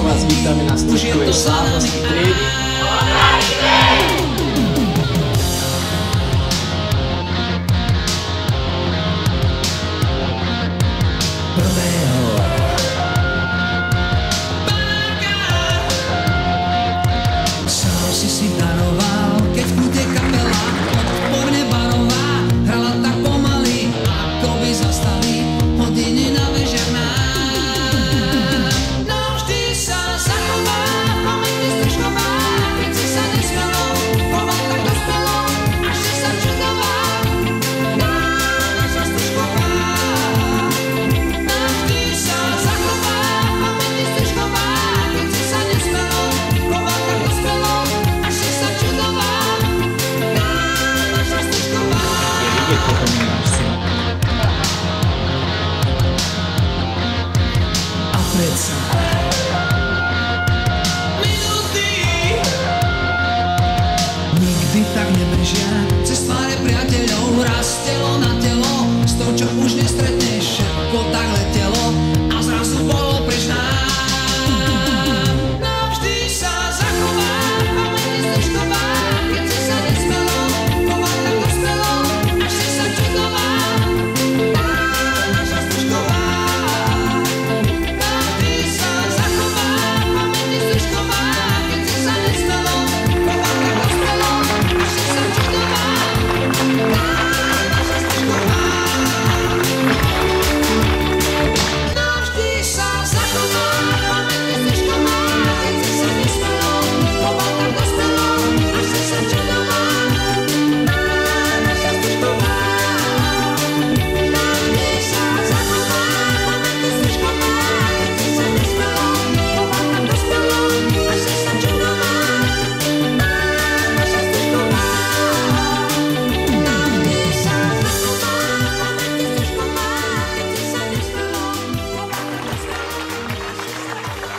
vás vítame na stredkovej slávnosti triedy. Sám si daroval, keď v kúte kapela odporne barová, hrala tak pomaly, ako by zastali hodiny na vežernách. Navždy sa zachová pamätne strižková, keď si sa nesmelo chovať tak dospelo, až si sa čudová. Naša strižková, navždy sa zachová pamätne strižková, keď si sa nesmelo chovať tak dospelo, až si sa čudová. Naša strižková. Je vidieť potom náš syn. A predsa minúty nikdy tak nebežia cez tváre priateľov, raz telo na telo, s tou, čo už nestretneš, všetko tak letelo a zrazu bolo preč nám. Navždy sa zachová pamätne strižková, keď si sa nesmelo chovať tak dospelo, až si sa čudová. Naša strižková, navždy sa zachová pamätne strižková, keď si sa nesmelo chovať tak dospelo, až si sa čudová. Naša strižková, navždy sa zachová pamätne strižková, keď si sa nesmelo chovať tak dospelo, až si sa čudová. Naša strižková, navždy sa zachová pamätne strižková, keď si sa nesmelo chovať tak dospelo, až si sa čudová. Naša strižková, navždy sa zachová pamätne strižková, keď si sa nesmelo chovať tak dospelo, až si sa čudová.